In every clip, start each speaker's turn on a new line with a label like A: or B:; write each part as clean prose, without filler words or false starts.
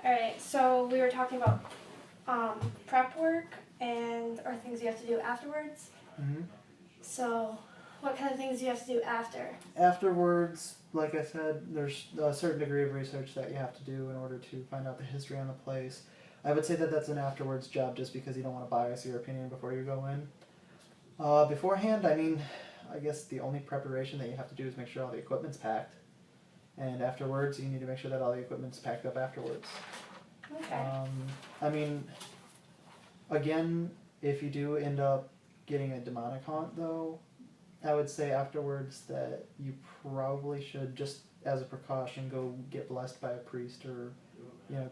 A: Alright, so we were talking about prep work or things you have to do afterwards.
B: Mm-hmm.
A: So, what kind of things do you have to do after?
B: Afterwards, like I said, there's a certain degree of research that you have to do in order to find out the history on the place. I would say that that's an afterwards job just because you don't want to bias your opinion before you go in. Beforehand, I mean, I guess the only preparation that you have to do is make sure all the equipment's packed. And afterwards, you need to make sure that all the equipment's packed up afterwards.
A: Okay.
B: I mean, again, if you do end up getting a demonic haunt, though, I would say afterwards that you probably should, just as a precaution, go get blessed by a priest, or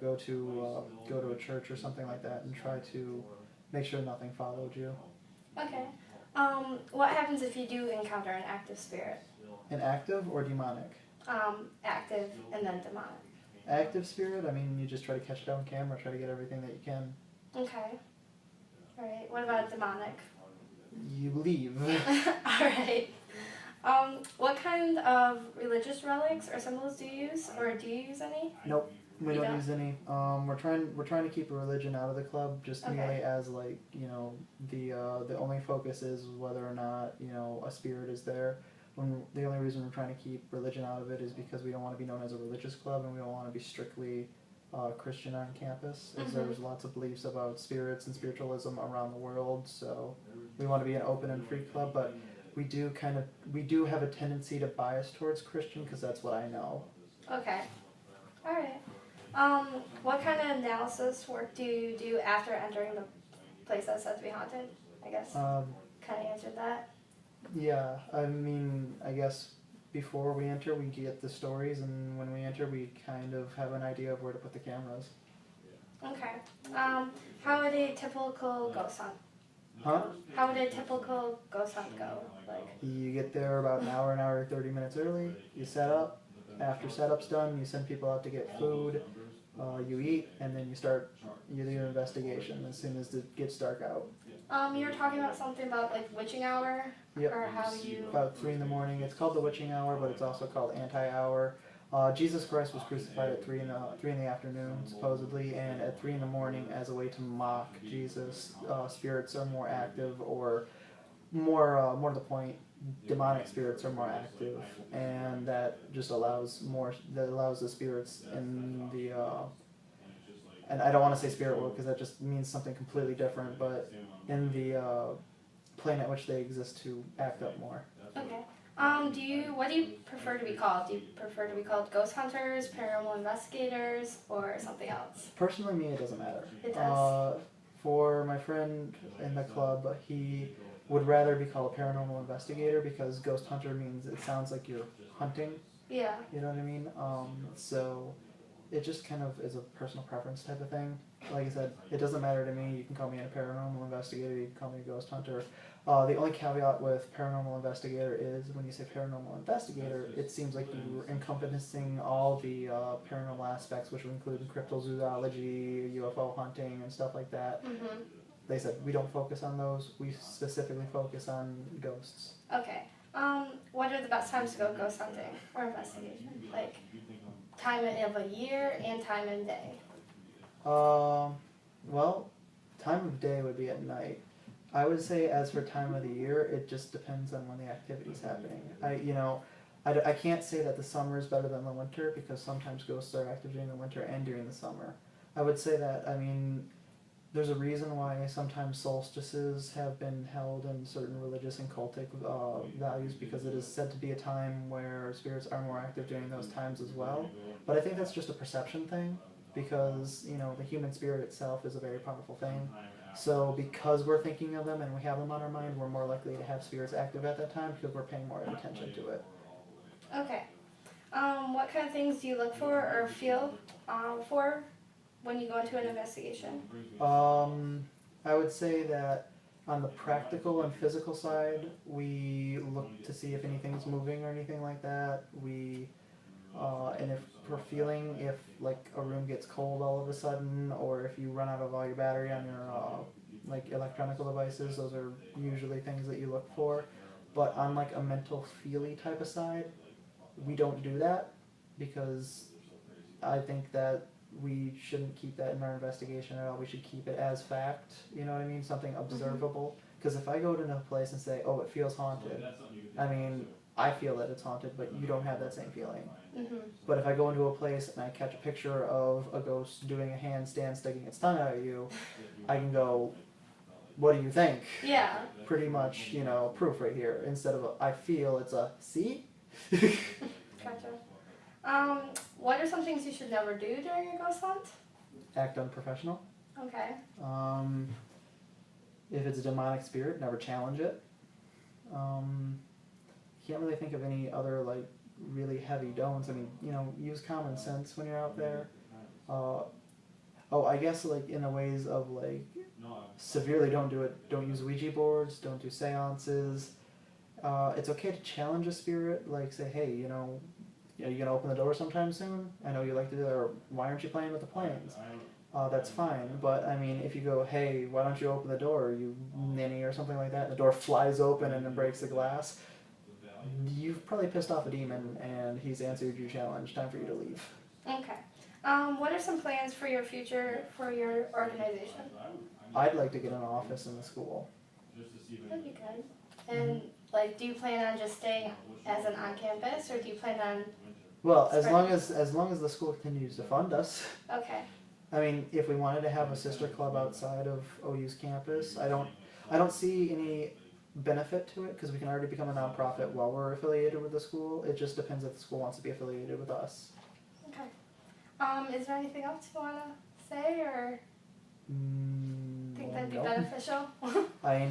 B: go to a church or something like that, and try to make sure nothing followed you.
A: Okay. What happens if you do encounter an active spirit?
B: An active or demonic?
A: Active and then demonic.
B: Active spirit, I mean, you just try to catch it on camera, try to get everything that you can.
A: Okay. Alright, what about demonic?
B: You leave.
A: Alright. What kind of religious relics or symbols do you use, or do you use any?
B: Nope, we
A: You
B: don't
A: don't?
B: use any. We're trying to keep a religion out of the club, just
A: Okay.
B: merely as the only focus is whether or not a spirit is there. When the only reason we're trying to keep religion out of it is because we don't want to be known as a religious club, and we don't want to be strictly Christian on campus, as there's lots of beliefs about spirits and spiritualism around the world. So we want to be an open and free club, but we do have a tendency to bias towards Christian because that's what I know.
A: Okay. Alright. What kind of analysis work do you do after entering the place that's said to be haunted? I guess kind of answered that.
B: Yeah, I mean, I guess before we enter, we get the stories, and when we enter, we kind of have an idea of where to put the cameras.
A: Okay. How would a typical ghost hunt?
B: Huh?
A: How would a typical ghost hunt go? Like.
B: You get there about an hour, 30 minutes early. You set up. After setup's done, you send people out to get food. You eat, and then you do your investigation as soon as it gets dark out.
A: You were talking about something about like witching hour.
B: Yep.
A: Or how you.
B: About 3 in the morning. It's called the witching hour, but it's also called anti-hour. Jesus Christ was crucified at 3 in the afternoon, supposedly, and at 3 in the morning, as a way to mock Jesus, spirits are more active, or more to the point, demonic spirits are more active, and that just allows the spirits in the and I don't want to say spirit world because that just means something completely different, but in the plane at which they exist to act up more.
A: Okay. What do you prefer to be called? Do you prefer to be called ghost hunters, paranormal investigators, or something else?
B: Personally, me, it doesn't matter.
A: It does.
B: For my friend in the club, he would rather be called a paranormal investigator because ghost hunter means it sounds like you're hunting.
A: Yeah.
B: You know what I mean? So it just kind of is a personal preference type of thing. Like I said, it doesn't matter to me. You can call me a paranormal investigator, you can call me a ghost hunter. The only caveat with paranormal investigator is when you say paranormal investigator, it seems like you're encompassing all the paranormal aspects, which would include cryptozoology, UFO hunting, and stuff like that.
A: Mm-hmm.
B: They said we don't focus on those. We specifically focus on ghosts.
A: Okay. What are the best times to go ghost hunting or investigation? Like time of a year and time and day.
B: Well, time of day would be at night. I would say as for time of the year, it just depends on when the activity's happening. I can't say that the summer is better than the winter because sometimes ghosts are active during the winter and during the summer. I would say that, there's a reason why sometimes solstices have been held in certain religious and cultic values because it is said to be a time where spirits are more active during those times as well. But I think that's just a perception thing because, the human spirit itself is a very powerful thing. So because we're thinking of them and we have them on our mind, we're more likely to have spirits active at that time because we're paying more attention to it.
A: Okay. What kind of things do you look for or feel for when you go into an investigation?
B: I would say that on the practical and physical side, we look to see if anything's moving or anything like that. And if we're feeling if like a room gets cold all of a sudden, or if you run out of all your battery on your like electronic devices, those are usually things that you look for. But on like a mental feely type of side, we don't do that because I think that we shouldn't keep that in our investigation at all. We should keep it as fact, you know what I mean? Something observable. Because if I go to a place and say, oh, it feels haunted, I mean, I feel that it's haunted, but you don't have that same feeling. But if I go into a place and I catch a picture of a ghost doing a handstand, sticking its tongue out at you, I can go, what do you think?
A: Yeah.
B: Pretty much, you know, proof right here. Instead of I feel, it's a see?
A: Gotcha. What are some things you should never do during a ghost hunt?
B: Act unprofessional.
A: Okay.
B: If it's a demonic spirit, never challenge it. Can't really think of any other like really heavy don'ts. I mean, you know, use common sense when you're out there. I guess like in the ways of like severely don't do it. Don't use Ouija boards. Don't do seances. It's okay to challenge a spirit. Like say, hey, you know, are you gonna open the door sometime soon? I know you like to do that. Or why aren't you playing with the planes? That's fine. But I mean, if you go, hey, why don't you open the door, you ninny or something like that, and the door flies open and then breaks the glass, you've probably pissed off a demon and he's answered your challenge. Time for you to leave.
A: Okay. What are some plans for your future for your organization?
B: I'd like to get an office in the school.
A: That'd be good. And like, do you plan on just staying as an on-campus, or do you plan on?
B: Well, as long as the school continues to fund us.
A: Okay.
B: I mean, if we wanted to have a sister club outside of OU's campus, I don't see any benefit to it because we can already become a nonprofit while we're affiliated with the school. It just depends if the school wants to be affiliated with us.
A: Okay. Is there anything else you want to say, or think that'd be beneficial?
B: I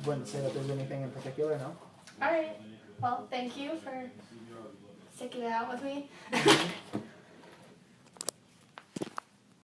B: wouldn't say that there's anything in particular, no.
A: All right. Well, thank you for sticking it out with me.